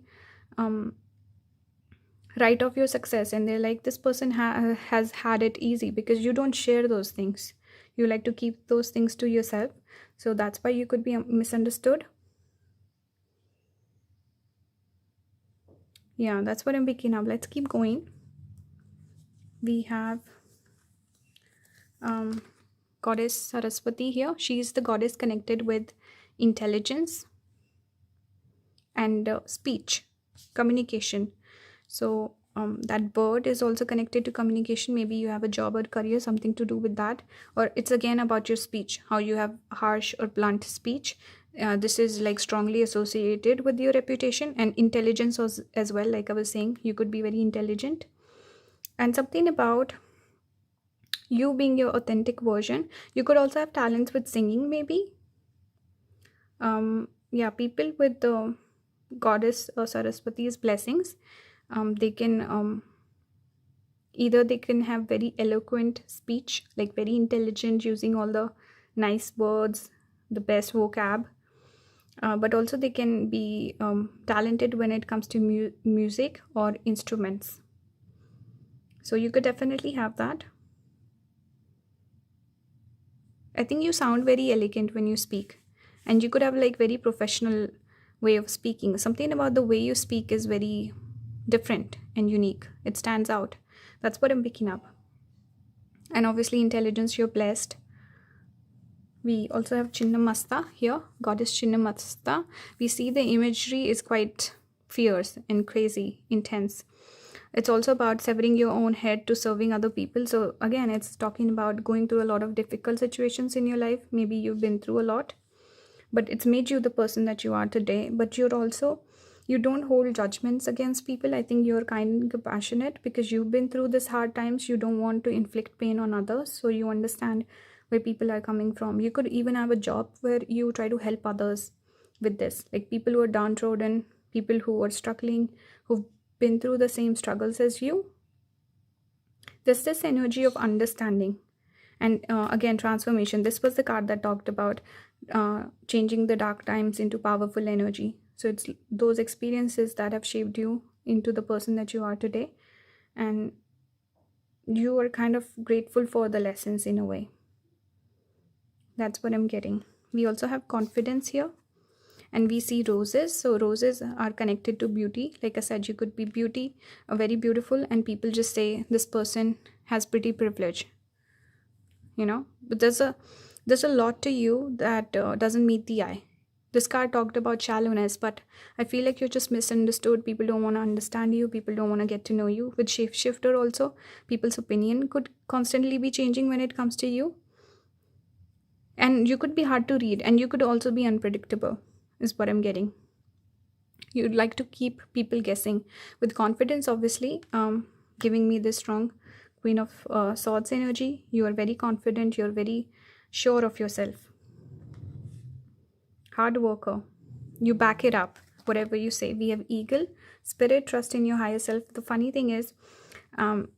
write off your success and they're like, this person has had it easy, because you don't share those things. You like to keep those things to yourself. So that's why you could be misunderstood. Yeah, that's what I'm picking up. Let's keep going. We have goddess Saraswati here. She is the goddess connected with intelligence and speech, communication. So that bird is also connected to communication. Maybe you have a job or career, something to do with that. Or it's again about your speech, how you have harsh or blunt speech. This is like strongly associated with your reputation and intelligence as well. Like I was saying, you could be very intelligent. And something about you being your authentic version. You could also have talents with singing, maybe. Yeah, people with the goddess Saraswati's blessings, they can either they can have very eloquent speech, like very intelligent, using all the nice words, the best vocab, but also they can be talented when it comes to music or instruments. So you could definitely have that. I think you sound very elegant when you speak, and you could have like very professional way of speaking. Something about the way you speak is very different and unique. It stands out. That's what I'm picking up. And obviously intelligence, you're blessed. We also have Chinnamasta here, goddess Chinnamasta. We see the imagery is quite fierce and crazy, intense. It's also about severing your own head to serving other people. So again, it's talking about going through a lot of difficult situations in your life. Maybe you've been through a lot, but it's made you the person that you are today. But you don't hold judgments against people. I think you're kind and compassionate because you've been through this hard times. You don't want to inflict pain on others, so you understand where people are coming from. You could even have a job where you try to help others with this, like people who are downtrodden, people who are struggling, who've been through the same struggles as you. There's this energy of understanding. And again, transformation. This was the card that talked about changing the dark times into powerful energy. So it's those experiences that have shaped you into the person that you are today. And you are kind of grateful for the lessons in a way. That's what I'm getting. We also have confidence here. And we see roses. So roses are connected to beauty. Like I said, you could be very beautiful, and people just say this person has pretty privilege. But there's a lot to you that doesn't meet the eye. This card talked about shallowness, but I feel like you're just misunderstood. People don't want to understand you. People don't want to get to know you. With shapeshifter also, people's opinion could constantly be changing when it comes to you. And you could be hard to read, and you could also be unpredictable, is what I'm getting. You'd like to keep people guessing. With confidence, obviously, giving me this strong Queen of Swords energy. You are very confident. You're very sure of yourself. Hard worker. You back it up, whatever you say. We have Eagle, Spirit, trust in your higher self. The funny thing is,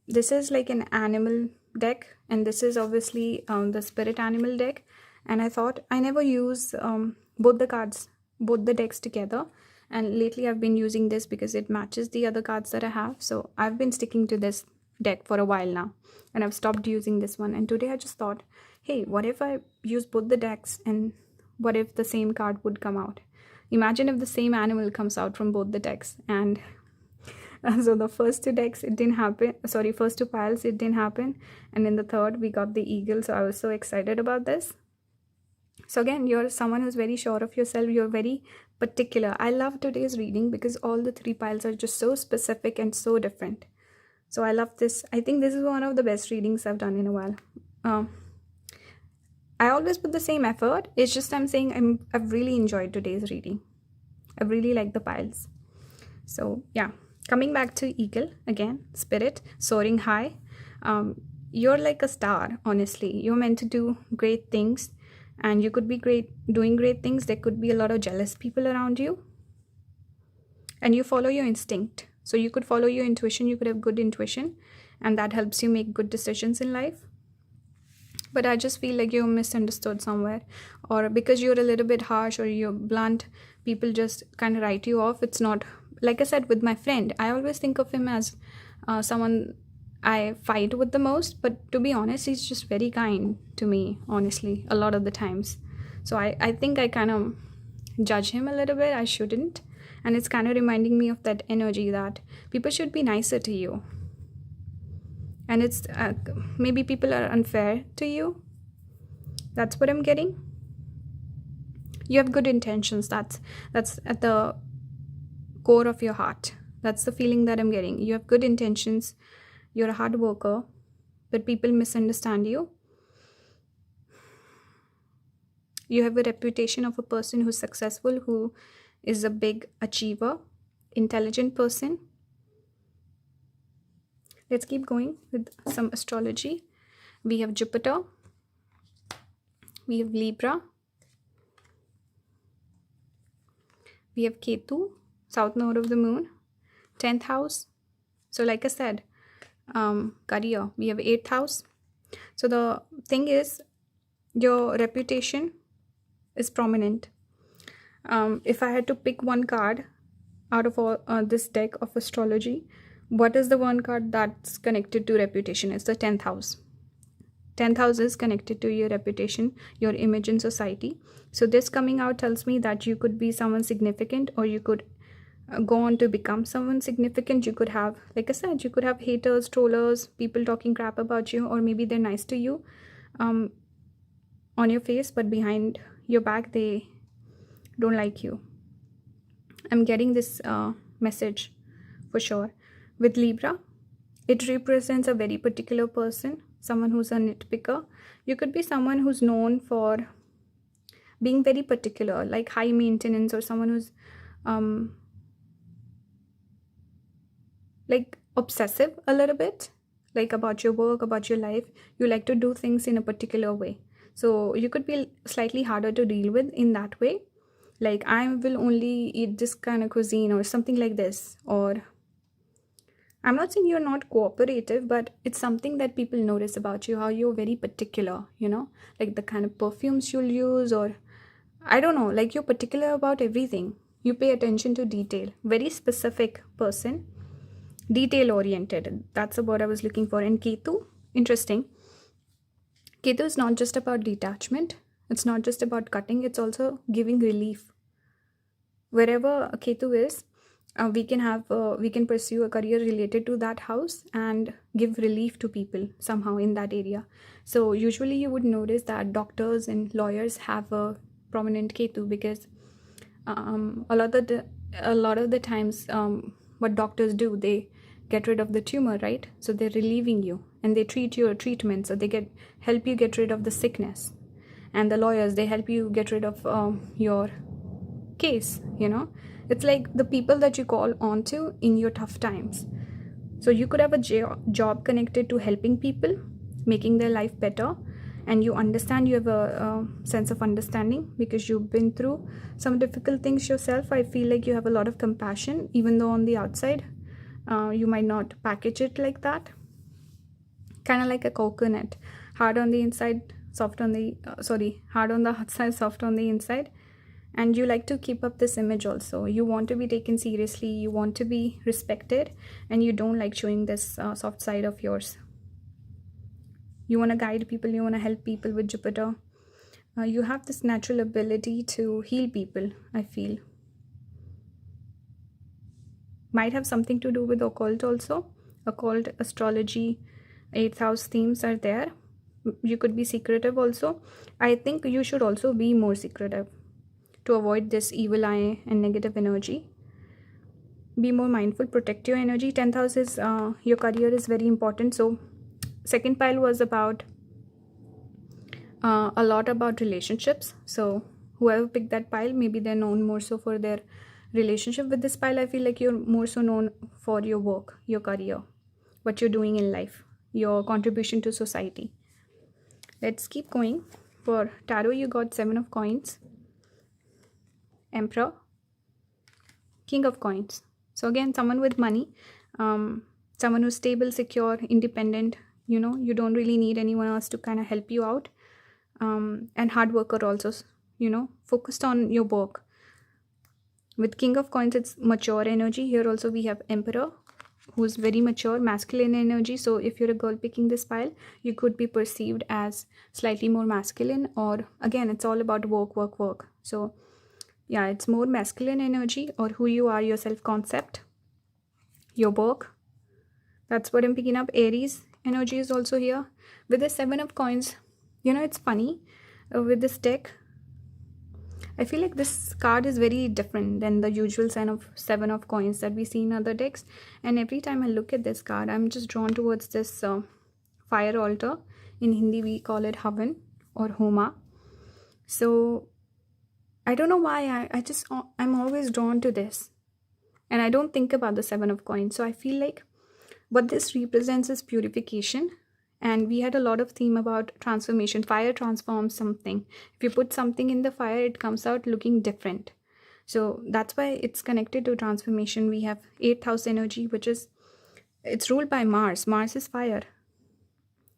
this is like an animal deck, and this is obviously the Spirit animal deck. And I thought I never use both the decks together. And lately I've been using this because it matches the other cards that I have. So I've been sticking to this deck for a while now, and I've stopped using this one. And today I just thought, hey, what if I use both the decks, and what if the same card would come out? Imagine if the same animal comes out from both the decks. And so the first two decks, it didn't happen. Sorry, first two piles, it didn't happen. And in the third, we got the eagle. So I was so excited about this. So again, you're someone who's very sure of yourself. You're very particular. I love today's reading because all the three piles are just so specific and so different. So I love this. I think this is one of the best readings I've done in a while. I always put the same effort. It's just I'm saying I've really enjoyed today's reading. I really like the piles. So yeah, coming back to eagle again, spirit, soaring high. You're like a star, honestly. You're meant to do great things, and you could be doing great things. There could be a lot of jealous people around you, and you follow your instinct. So you could follow your intuition. You could have good intuition, and that helps you make good decisions in life. But I just feel like you're misunderstood somewhere, or because you're a little bit harsh or you're blunt, people just kind of write you off. It's not, like I said with my friend, I always think of him as someone I fight with the most, but to be honest, he's just very kind to me, honestly, a lot of the times. So I think I kind of judge him a little bit. I shouldn't. And it's kind of reminding me of that energy that people should be nicer to you. And it's maybe people are unfair to you. That's what I'm getting. You have good intentions. That's at the core of your heart. That's the feeling that I'm getting. You have good intentions. You're a hard worker, but people misunderstand you. You have a reputation of a person who's successful, who is a big achiever, intelligent person. Let's keep going with some astrology. We have Jupiter. We have Libra. We have Ketu, south node of the moon, 10th house. So like I said, career, we have 8th house. So the thing is, your reputation is prominent. If I had to pick one card out of all this deck of astrology, what is the one card that's connected to reputation? It's the 10th house. 10th house is connected to your reputation, your image in society. So this coming out tells me that you could be someone significant, or you could go on to become someone significant. You could have, like I said, you could have haters, trollers, people talking crap about you, or maybe they're nice to you on your face, but behind your back they don't like you. I'm getting this message for sure. With Libra, it represents a very particular person, someone who's a nitpicker. You could be someone who's known for being very particular, like high maintenance, or someone who's like obsessive a little bit, like about your work, about your life. You like to do things in a particular way. So you could be slightly harder to deal with in that way. Like, I will only eat this kind of cuisine or something like this. Or I'm not saying you're not cooperative, but it's something that people notice about you, how you're very particular, like the kind of perfumes you'll use, or I don't know, like you're particular about everything. You pay attention to detail. Very specific person. Detail oriented. That's the word I was looking for. And Ketu, interesting. Ketu is not just about detachment. It's not just about cutting. It's also giving relief. Wherever Ketu is, we can pursue a career related to that house and give relief to people somehow in that area. So usually you would notice that doctors and lawyers have a prominent Ketu, because a lot of the times what doctors do, they get rid of the tumor, right? So they're relieving you, and they treat your treatment, so they help you get rid of the sickness. And the lawyers, they help you get rid of your case. It's like the people that you call on to in your tough times. So you could have a job connected to helping people, making their life better, and you understand, you have a sense of understanding because you've been through some difficult things yourself. I feel like you have a lot of compassion, even though on the outside you might not package it like that. Kind of like a coconut, hard on the inside, soft on the hard on the outside, soft on the inside. and you like to keep up this image also. You want to be taken seriously, you want to be respected, and you don't like showing this soft side of yours. You want to guide people, you want to help people with Jupiter. You have this natural ability to heal people, I feel. Might have something to do with occult also. Occult, astrology, 8th house themes are there. You could be secretive also. I think you should also be more secretive to avoid this evil eye and negative energy. Be more mindful, protect your energy. 10th house is your career is very important. So second pile was about a lot about relationships. So whoever picked that pile, maybe they're known more so for their relationship. With this pile, I feel like you're more so known for your work, your career, what you're doing in life, your contribution to society. Let's keep going. For tarot, you got 7 of coins, Emperor, King of coins. So again, someone with money, someone who's stable, secure, independent. You don't really need anyone else to kind of help you out. And hard worker also, focused on your work. With King of coins, it's mature energy. Here also we have Emperor, who's very mature, masculine energy. So if you're a girl picking this pile, you could be perceived as slightly more masculine, or again, it's all about work. So yeah, it's more masculine energy, or who you are, your self-concept, your work. That's what I'm picking up. Aries energy is also here. With the 7 of coins, it's funny. With this deck, I feel like this card is very different than the usual sign of 7 of coins that we see in other decks. And every time I look at this card, I'm just drawn towards this fire altar. In Hindi, we call it Havan or Homa. So I don't know why I'm always drawn to this. And I don't think about the 7 of coins. So I feel like what this represents is purification. And we had a lot of theme about transformation. Fire transforms something. If you put something in the fire, it comes out looking different. So that's why it's connected to transformation. We have 8th house energy, it's ruled by Mars. Mars is fire.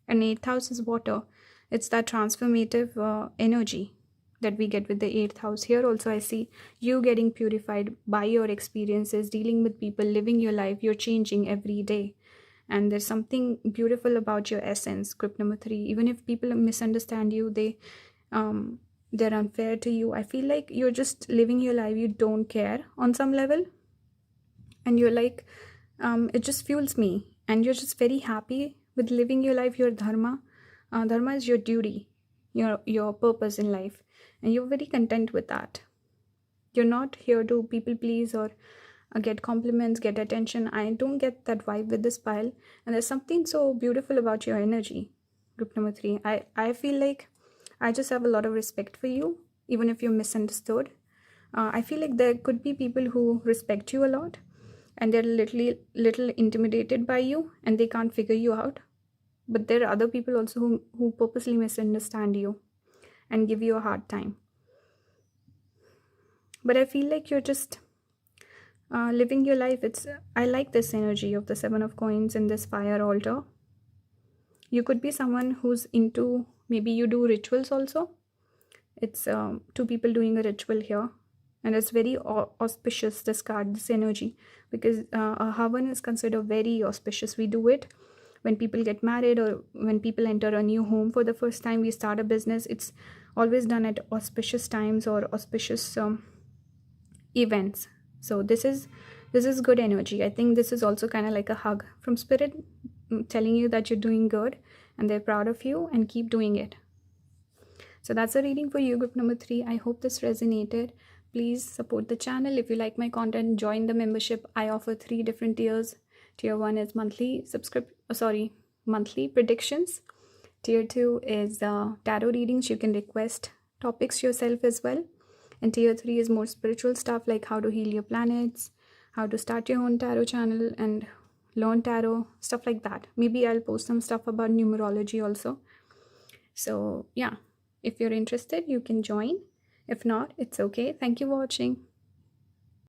And 8th house is water. It's that transformative energy that we get with the 8th house. Here also I see you getting purified by your experiences, dealing with people, living your life. You're changing every day. And there's something beautiful about your essence, group number 3. Even if people misunderstand you, they're unfair to you, I feel like you're just living your life. You don't care on some level. And you're like, it just fuels me. And you're just very happy with living your life, your dharma. Dharma is your duty, your purpose in life. And you're very content with that. You're not here to people please or get compliments, get attention. I don't get that vibe with this pile. And there's something so beautiful about your energy, group number 3. I feel like I just have a lot of respect for you, even if you're misunderstood. I feel like there could be people who respect you a lot, and they're little intimidated by you, and they can't figure you out. But there are other people also who purposely misunderstand you and give you a hard time. But I feel like you're just living your life. I like this energy of the 7 of coins and this fire altar. You could be someone who's into, maybe you do rituals also. It's 2 people doing a ritual here. And it's very auspicious, this card, this energy. Because a Havan is considered very auspicious. We do it when people get married, or when people enter a new home for the first time, we start a business. It's always done at auspicious times or auspicious events. So this is good energy. I think this is also kind of like a hug from spirit, telling you that you're doing good and they're proud of you, and keep doing it. So that's a reading for you, group number 3. I hope this resonated. Please support the channel. If you like my content, join the membership. I offer 3 different tiers. Tier 1 is monthly predictions. Tier 2 is tarot readings. You can request topics yourself as well. And tier 3 is more spiritual stuff, like how to heal your planets, how to start your own tarot channel and learn tarot, stuff like that. Maybe I'll post some stuff about numerology also. So yeah, if you're interested, you can join. If not, it's okay. Thank you for watching.